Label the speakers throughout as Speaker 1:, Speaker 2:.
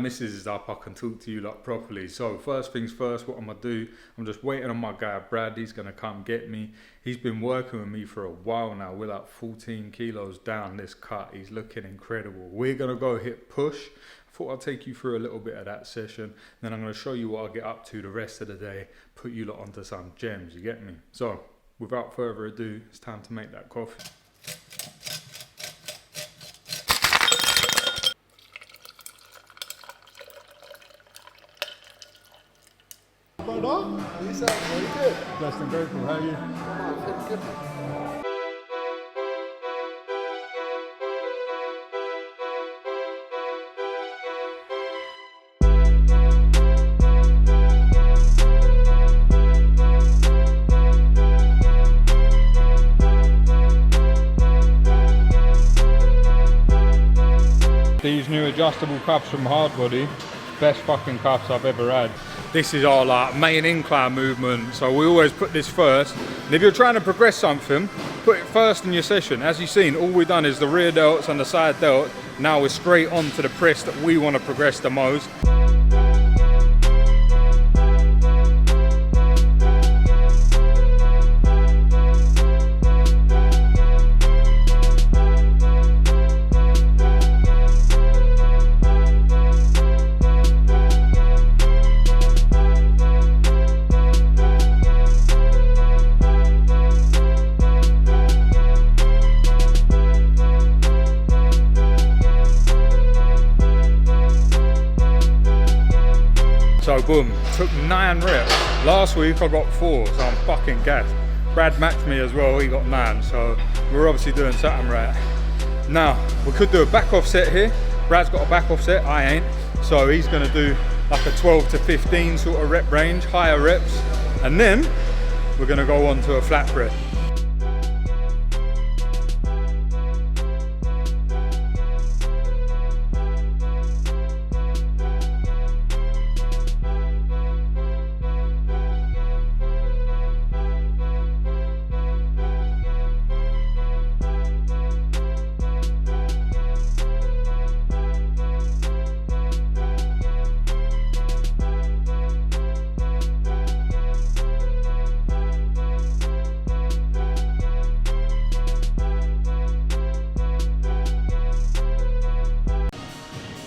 Speaker 1: missus is up, I can talk to you like properly. So first things first, what I'm gonna do, I'm just waiting on my guy Brad. He's gonna come get me. He's been working with me for a while now. We're like 14 kilos down this cut. He's looking incredible. We're gonna go hit push. I thought I'd take you through a little bit of that session. Then I'm gonna show you what I get up to the rest of the day, put you lot onto some gems, you get me? So without further ado, it's time to make that coffee.
Speaker 2: Brother, you sound very good.
Speaker 1: Blessed and grateful, how are you?
Speaker 2: I'm good.
Speaker 1: These new adjustable cuffs from Hardbody, best fucking cuffs I've ever had. This is our like main incline movement, so we always put this first. And if you're trying to progress something, put it first in your session. As you've seen, all we've done is the rear delts and the side delt. Now we're straight on to the press that we want to progress the most. So boom, took 9 reps. Last week I got 4, so I'm fucking gassed. Brad matched me as well, he got 9, so we're obviously doing something right. Now, we could do a back offset here. Brad's got a back offset, I ain't. So he's gonna do like a 12 to 15 sort of rep range, higher reps. And then we're gonna go on to a flat press.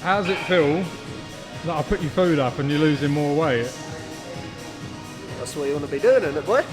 Speaker 1: How does it feel that I put your food up and you're losing more weight?
Speaker 2: That's what you want to be doing, isn't it, boy?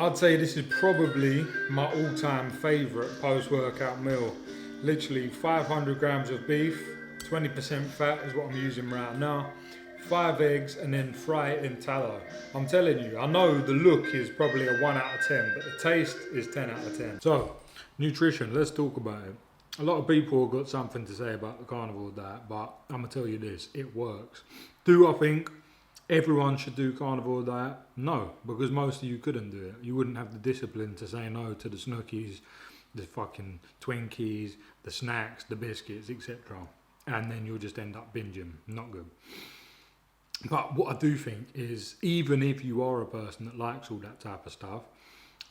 Speaker 1: I'd say this is probably my all-time favourite post-workout meal. Literally 500 grams of beef, 20% fat is what I'm using right now, 5 eggs, and then fry it in tallow. I'm telling you, I know the look is probably a 1 out of 10, but the taste is 10 out of 10. So, nutrition, let's talk about it. A lot of people have got something to say about the carnivore diet, but I'm gonna tell you this, it works. Do I think everyone should do carnivore diet? No, because most of you couldn't do it. You wouldn't have the discipline to say no to the snookies, the fucking Twinkies, the snacks, the biscuits, etc. And then you'll just end up binging. Not good. But what I do think is, even if you are a person that likes all that type of stuff,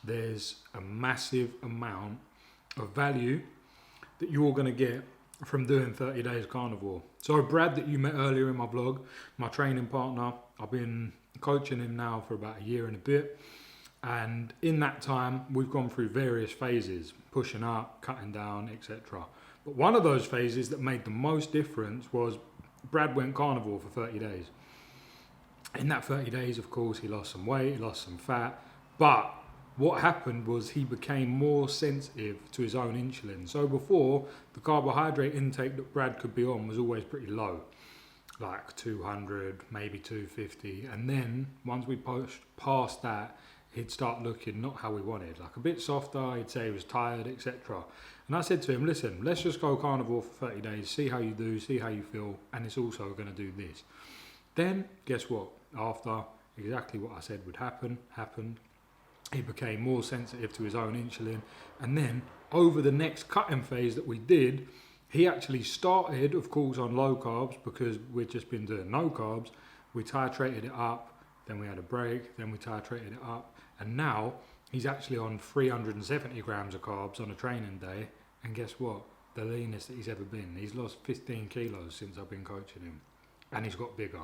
Speaker 1: there's a massive amount of value that you're going to get from doing 30 days carnivore. So Brad, that you met earlier in my vlog, my training partner, I've been coaching him now for about a year and a bit. And in that time, we've gone through various phases, pushing up, cutting down, etc. But one of those phases that made the most difference was Brad went carnivore for 30 days. In that 30 days, of course, he lost some weight, he lost some fat, but what happened was he became more sensitive to his own insulin. So before, the carbohydrate intake that Brad could be on was always pretty low, like 200, maybe 250. And then once we pushed past that, he'd start looking not how we wanted, like a bit softer, he'd say he was tired, etc. And I said to him, listen, let's just go carnivore for 30 days, see how you do, see how you feel, and it's also going to do this. Then, guess what? After exactly what I said would happen, happened. He became more sensitive to his own insulin. And then, over the next cutting phase that we did, he actually started, of course, on low carbs because we'd just been doing no carbs. We titrated it up, then we had a break, then we titrated it up. And now, he's actually on 370 grams of carbs on a training day. And guess what? The leanest that he's ever been. He's lost 15 kilos since I've been coaching him. And he's got bigger.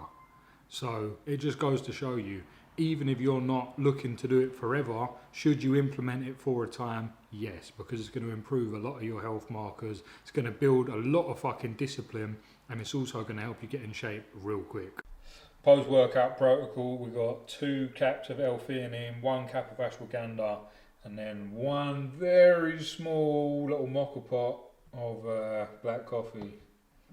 Speaker 1: So it just goes to show you, even if you're not looking to do it forever, should you implement it for a time? Yes, because it's going to improve a lot of your health markers. It's going to build a lot of fucking discipline, and it's also going to help you get in shape real quick. Post-workout protocol, we got 2 caps of L-theanine, 1 cap of ashwagandha, and then 1 very small little mocha pot of black coffee.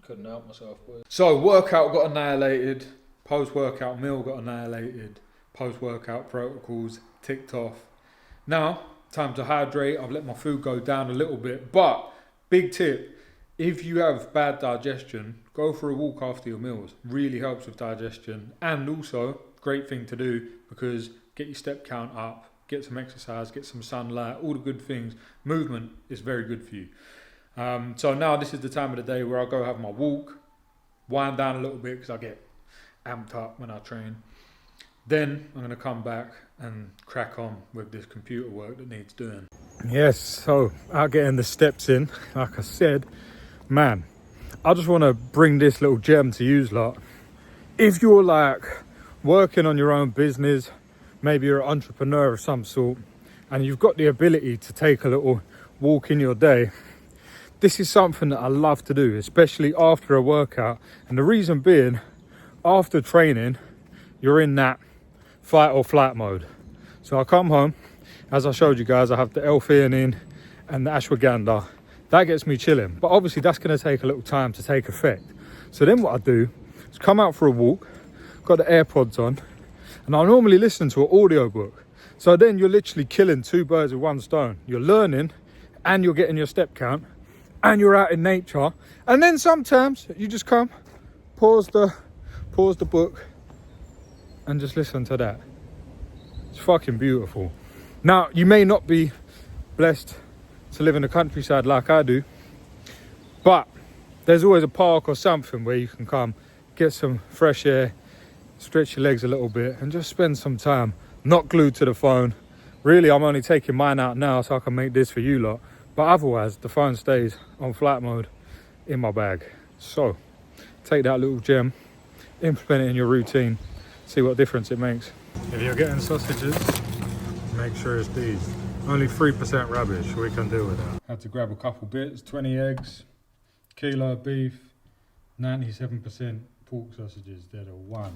Speaker 1: Couldn't help myself, boys. So workout got annihilated. Post-workout meal got annihilated. Post-workout protocols ticked off. Now, time to hydrate. I've let my food go down a little bit. But, big tip, if you have bad digestion, go for a walk after your meals. Really helps with digestion. And also, great thing to do because get your step count up, get some exercise, get some sunlight, all the good things. Movement is very good for you. So now this is the time of the day where I'll go have my walk, wind down a little bit because I get amped up when I train. Then I'm going to come back and crack on with this computer work that needs doing. Yes, so out getting the steps in, like I said, man, I just want to bring this little gem to use lot. If you're like working on your own business, maybe you're an entrepreneur of some sort, and you've got the ability to take a little walk in your day, this is something that I love to do, especially after a workout. And the reason being, after training, you're in that fight or flight mode. So I come home, as I showed you guys, I have the L-theanine and the ashwagandha. That gets me chilling. But obviously that's going to take a little time to take effect. So then what I do is come out for a walk, got the AirPods on, and I normally listen to an audiobook. So then you're literally killing 2 birds with 1 stone. You're learning and you're getting your step count and you're out in nature. And then sometimes you just come, pause the book and just listen to that. It's fucking beautiful. Now, you may not be blessed to live in the countryside like I do, but there's always a park or something where you can come, get some fresh air, stretch your legs a little bit and just spend some time not glued to the phone. Really, I'm only taking mine out now so I can make this for you lot, but otherwise the phone stays on flight mode in my bag. So take that little gem, implement it in your routine, see what difference it makes. If you're getting sausages, make sure it's these. Only 3% rubbish, we can deal with that. Had to grab a couple bits, 20 eggs, kilo of beef, 97% pork sausages, they're the one.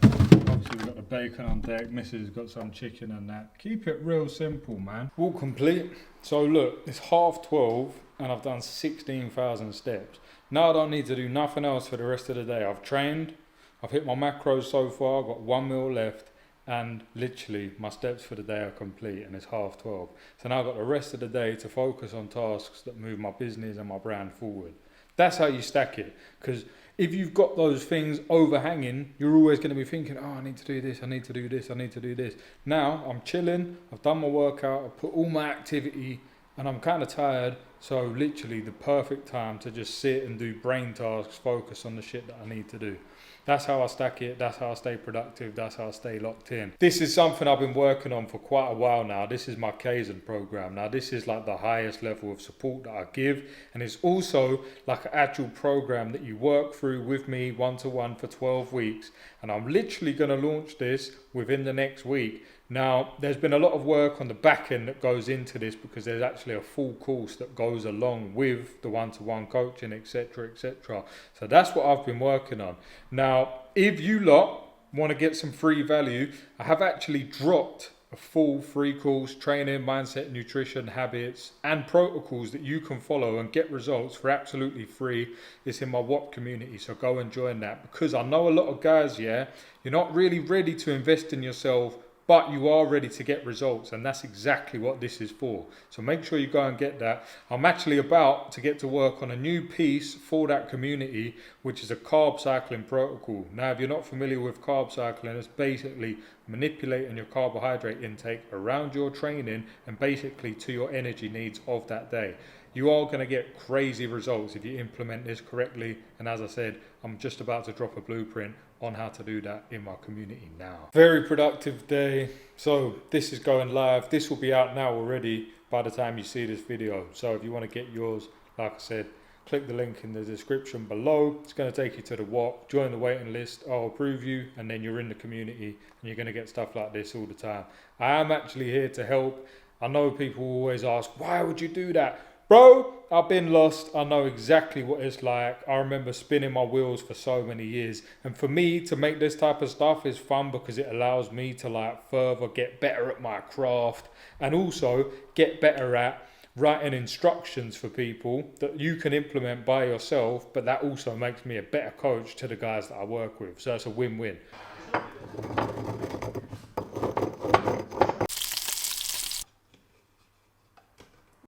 Speaker 1: Obviously we've got the bacon on deck, Mrs. has got some chicken and that. Keep it real simple, man. Walk complete. So look, it's 12:30 and I've done 16,000 steps. Now I don't need to do nothing else for the rest of the day. I've trained, I've hit my macros so far, I've got 1 meal left, and literally my steps for the day are complete and it's 12:30. So now I've got the rest of the day to focus on tasks that move my business and my brand forward. That's how you stack it. Because if you've got those things overhanging, you're always going to be thinking, oh, I need to do this, I need to do this, I need to do this. Now I'm chilling, I've done my workout, I've put all my activity, and I'm kind of tired. So literally the perfect time to just sit and do brain tasks, focus on the shit that I need to do. That's how I stack it. That's how I stay productive. That's how I stay locked in. This is something I've been working on for quite a while now. This is my Kaizen program. Now, this is like the highest level of support that I give. And it's also like an actual program that you work through with me one-to-one for 12 weeks. And I'm literally going to launch this within the next week. Now, there's been a lot of work on the back end that goes into this because there's actually a full course that goes along with the one-to-one coaching, etc., etc. So that's what I've been working on. Now, if you lot want to get some free value, I have actually dropped a full free course, training, mindset, nutrition, habits, and protocols that you can follow and get results for absolutely free. It's in my WAP community, so go and join that. Because I know a lot of guys, you're not really ready to invest in yourself, but you are ready to get results, and that's exactly what this is for. So make sure you go and get that. I'm actually about to get to work on a new piece for that community, which is a carb cycling protocol. Now, if you're not familiar with carb cycling, it's basically manipulating your carbohydrate intake around your training and basically to your energy needs of that day. You are going to get crazy results if you implement this correctly. And as I said, I'm just about to drop a blueprint on how to do that in my community now. Very productive day. So this is going live. This will be out now already by the time you see this video. So if you want to get yours, like I said, click the link in the description below. It's going to take you to the WAP. Join the waiting list. I'll approve you, and then you're in the community and you're going to get stuff like this all the time. I am actually here to help. I know people always ask, why would you do that? Bro, I've been lost. I know exactly what it's like. I remember spinning my wheels for so many years. And for me to make this type of stuff is fun because it allows me to further get better at my craft and also get better at writing instructions for people that you can implement by yourself. But that also makes me a better coach to the guys that I work with. So it's a win-win.